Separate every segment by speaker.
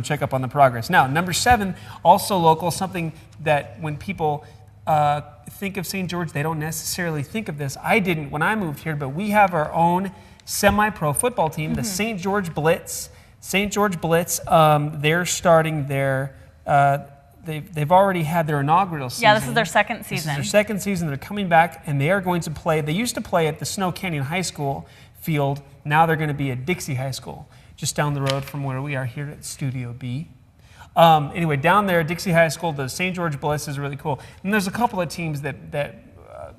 Speaker 1: check up on the progress. Now, number 7, also local, something that when people think of St. George, they don't necessarily think of this. I didn't when I moved here, but we have our own semi-pro football team, the St. George Blitz. St. George Blitz, they're starting their, they've already had their inaugural season.
Speaker 2: Yeah, this is their second season.
Speaker 1: This is their second season. They're coming back, and they are going to play. They used to play at the Snow Canyon High School field. Now they're going to be at Dixie High School, just down the road from where we are here at Studio B. Anyway, down there at Dixie High School, the St. George Blitz is really cool. And there's a couple of teams that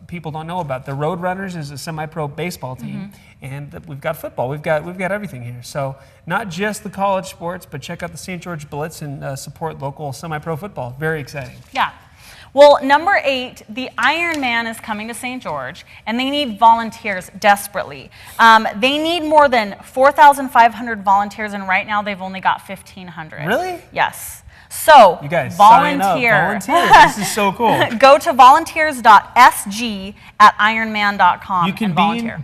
Speaker 1: people don't know about. The Roadrunners is a semi-pro baseball team, and we've got football. We've got everything here. So not just the college sports, but check out the St. George Blitz and support local semi-pro football. Very exciting.
Speaker 2: Yeah. Well, number 8, the Ironman is coming to St. George, and they need volunteers desperately. They need more than 4,500 volunteers, and right now they've only got 1,500.
Speaker 1: Really?
Speaker 2: Yes. So,
Speaker 1: you guys
Speaker 2: volunteer.
Speaker 1: Sign up. Volunteer. This is so cool.
Speaker 2: Go to volunteers.sg@ironman.com.
Speaker 1: You can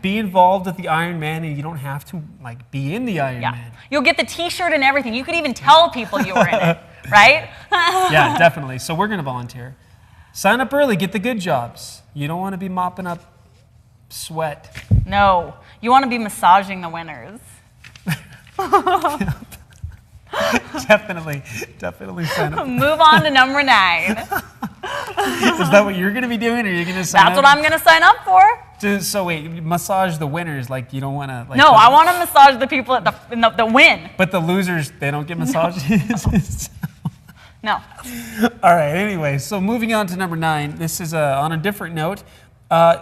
Speaker 1: be involved with the Ironman, and you don't have to be in the Ironman.
Speaker 2: Yeah. You'll get the T-shirt and everything. You could even tell people you were in it, right?
Speaker 1: Yeah, definitely. So we're going to volunteer. Sign up early. Get the good jobs. You don't want to be mopping up sweat.
Speaker 2: No, you want to be massaging the winners.
Speaker 1: Definitely sign up.
Speaker 2: Move on to number 9.
Speaker 1: Is that what you're going to be doing, or are you going to sign up?
Speaker 2: That's what I'm going to sign up for.
Speaker 1: So wait, massage the winners, you don't want to...
Speaker 2: No, I want to massage the people at the win.
Speaker 1: But the losers, they don't get massages?
Speaker 2: No.
Speaker 1: All right, anyway, so moving on to number 9. This is on a different note.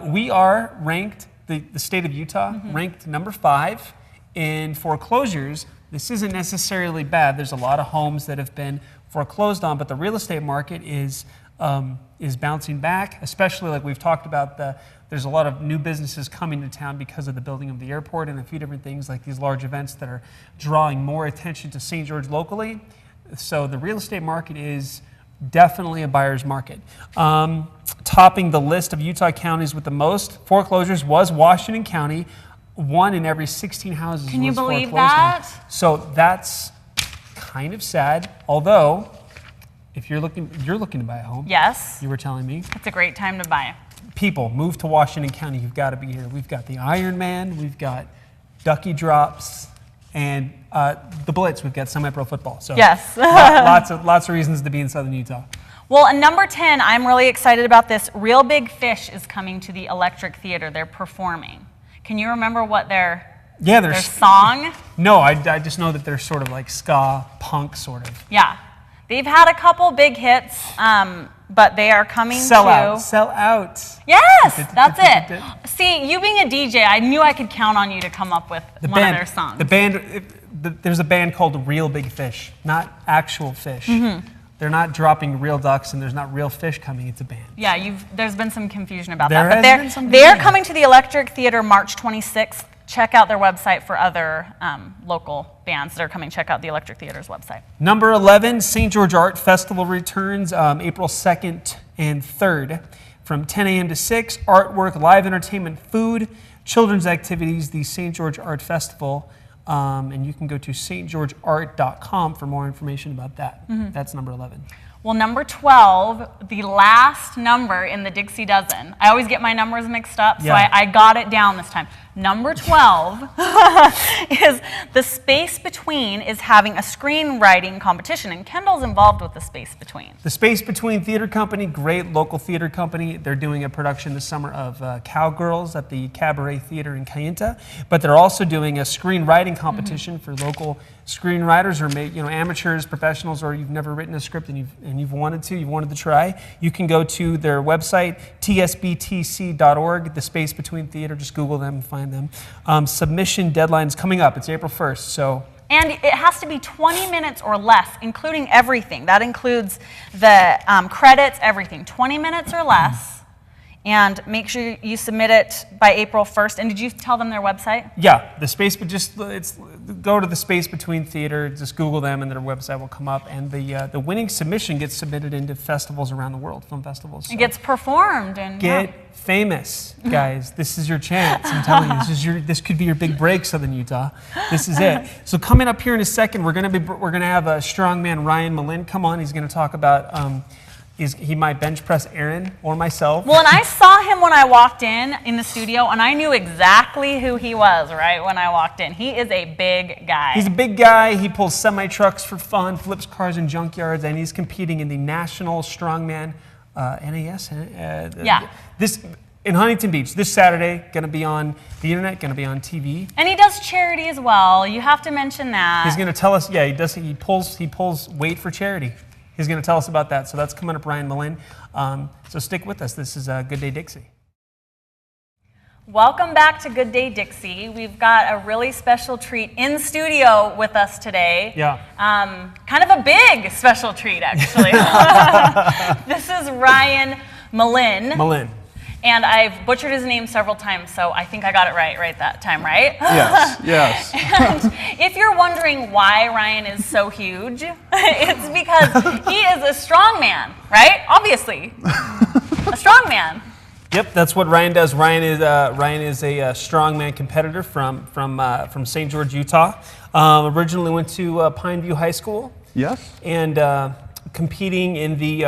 Speaker 1: We are ranked, the state of Utah, ranked number 5 in foreclosures. This isn't necessarily bad. There's a lot of homes that have been foreclosed on, but the real estate market is bouncing back, especially like we've talked about. There's a lot of new businesses coming to town because of the building of the airport and a few different things like these large events that are drawing more attention to St. George locally. So the real estate market is definitely a buyer's market. Topping the list of Utah counties with the most foreclosures was Washington County. 1 in every 16 houses.
Speaker 2: Can you believe
Speaker 1: foreclosed
Speaker 2: that?
Speaker 1: on. So that's kind of sad. Although, if you're looking to buy a home.
Speaker 2: Yes.
Speaker 1: You were telling me.
Speaker 2: It's a great time to buy.
Speaker 1: People, move to Washington County. You've got to be here. We've got the Ironman. We've got Ducky Drops. And the Blitz, we've got semi-pro football. So
Speaker 2: yes.
Speaker 1: lots of reasons to be in Southern Utah.
Speaker 2: Well, and number 10, I'm really excited about this. Real Big Fish is coming to the Electric Theater. They're performing. Can you remember what their song?
Speaker 1: No, I just know that they're sort of like ska, punk sort of.
Speaker 2: Yeah. They've had a couple big hits, but they are coming
Speaker 1: Sell out.
Speaker 2: Yes, that's it. See, you being a DJ, I knew I could count on you to come up with one of their songs.
Speaker 1: There's a band called Real Big Fish, not actual fish. They're not dropping real ducks, and there's not real fish coming. It's a band.
Speaker 2: Yeah, there's been some confusion about that. But they're coming to the Electric Theater March 26th. Check out their website for other local bands that are coming. Check out the Electric Theater's website.
Speaker 1: Number 11, St. George Art Festival returns April 2nd and 3rd from 10 a.m. to 6. Artwork, live entertainment, food, children's activities, the St. George Art Festival. And you can go to stgeorgeart.com for more information about that. That's number 11.
Speaker 2: Well, number 12, the last number in the Dixie Dozen. I always get my numbers mixed up, so I got it down this time. Number 12 is The Space Between is having a screenwriting competition, and Kendall's involved with The Space Between.
Speaker 1: The Space Between Theater Company, great local theater company. They're doing a production this summer of Cowgirls at the Cabaret Theater in Kayenta, but they're also doing a screenwriting competition for local screenwriters or amateurs, professionals, or you've never written a script and you've wanted to try. You can go to their website, tsbtc.org, The Space Between Theater. Just Google them and find them. Submission deadline is coming up. It's April 1st.
Speaker 2: And it has to be 20 minutes or less, including everything. That includes the credits, everything. 20 minutes or less. And make sure you submit it by April 1st. And did you tell them their website?
Speaker 1: Yeah, go to the Space Between Theater, just Google them and their website will come up. And the winning submission gets submitted into festivals around the world, film festivals. So
Speaker 2: it gets performed. And
Speaker 1: get famous, guys. This is your chance. I'm telling you, this could be your big break, Southern Utah. This is it. So coming up here in a second, we're gonna have a strongman Ryan Malin come on. He's gonna talk about. He might bench press Aaron or myself.
Speaker 2: Well, and I saw him when I walked in the studio, and I knew exactly who he was right when I walked in. He is a big guy.
Speaker 1: He's a big guy. He pulls semi-trucks for fun, flips cars in junkyards, and he's competing in the National Strongman NAS. This in Huntington Beach this Saturday. Going to be on the internet. Going to be on TV.
Speaker 2: And he does charity as well. You have to mention that.
Speaker 1: He's going to tell us. Yeah, he does. He pulls weight for charity. He's going to tell us about that. So that's coming up, Ryan Malin. So stick with us. This is Good Day Dixie.
Speaker 2: Welcome back to Good Day Dixie. We've got a really special treat in studio with us today.
Speaker 1: Yeah.
Speaker 2: Kind of a big special treat, actually. This is Ryan Malin. And I've butchered his name several times, so I think I got it right that time, right?
Speaker 3: Yes.
Speaker 2: And if you're wondering why Ryan is so huge, it's because he is a strong man, right? Obviously. A strong man.
Speaker 1: Yep, that's what Ryan does. Ryan is a strongman competitor from St. George, Utah. Originally went to Pineview High School.
Speaker 3: Yes.
Speaker 1: And competing in the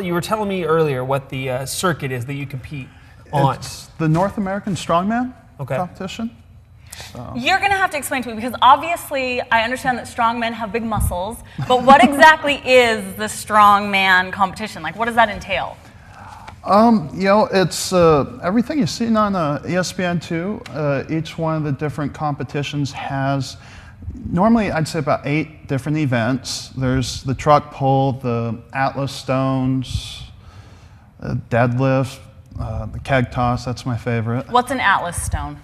Speaker 1: you were telling me earlier what the circuit is that you compete on.
Speaker 3: It's the North American Strongman competition. So.
Speaker 2: You're going to have to explain to me, because obviously I understand that strongmen have big muscles, but what exactly is the strongman competition? Like, what does that entail?
Speaker 3: It's everything you've seen on ESPN2. Each one of the different competitions has, normally I'd say about 8 different events. There's the truck pull, the Atlas stones, deadlift, the keg toss, that's my favorite.
Speaker 2: What's an Atlas stone?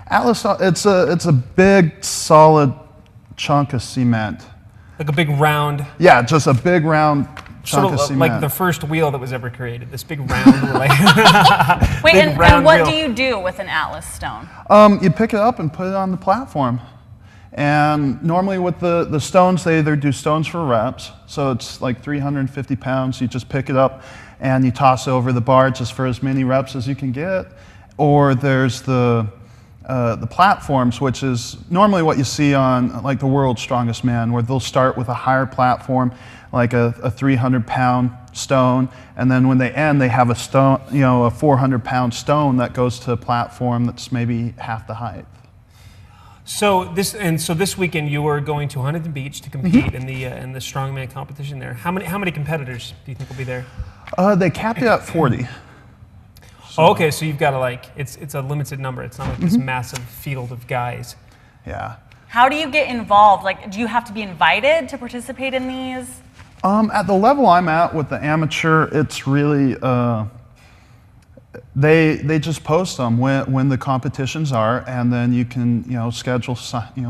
Speaker 3: Atlas, it's a big, solid chunk of cement.
Speaker 1: Like a big round.
Speaker 3: Yeah, just a big round chunk of cement.
Speaker 1: Like the first wheel that was ever created. This big round.
Speaker 2: Wait, and what do you do with an Atlas stone?
Speaker 3: You pick it up and put it on the platform. And normally with the stones, they either do stones for reps, so it's like 350 pounds. You just pick it up and you toss it over the bar just for as many reps as you can get. Or there's the platforms, which is normally what you see on like the World's Strongest Man, where they'll start with a higher platform, like a 300-pound stone, and then when they end, they have a stone, a 400-pound stone that goes to a platform that's maybe half the height.
Speaker 1: So this weekend you were going to Huntington Beach to compete in the strongman competition there. How many competitors do you think will be there?
Speaker 3: They capped it at 40.
Speaker 1: So. Oh, okay, so you've got to it's a limited number. It's not like this massive field of guys.
Speaker 3: Yeah.
Speaker 2: How do you get involved? Like, do you have to be invited to participate in these?
Speaker 3: At the level I'm at with the amateur, it's really they just post them when the competitions are, and then you can schedule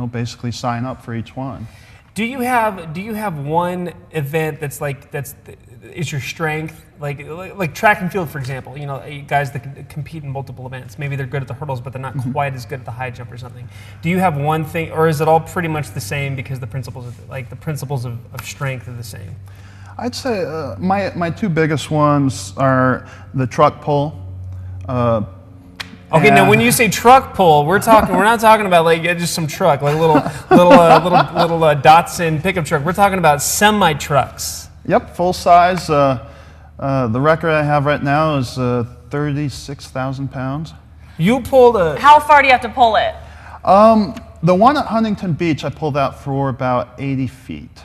Speaker 3: basically sign up for each one.
Speaker 1: Do you have one event that's is your strength, like track and field, for example? Guys that can compete in multiple events. Maybe they're good at the hurdles, but they're not quite as good at the high jump or something. Do you have one thing, or is it all pretty much the same because the principles of strength are the same?
Speaker 3: I'd say my 2 biggest ones are the truck pull.
Speaker 1: Okay, now when you say truck pull, we're not talking about just some truck, like a little Datsun pickup truck. We're talking about semi trucks.
Speaker 3: Yep, full size. The record I have right now is 36,000 pounds.
Speaker 1: You pulled a.
Speaker 2: How far do you have to pull it?
Speaker 3: The one at Huntington Beach, I pulled out for about 80 feet.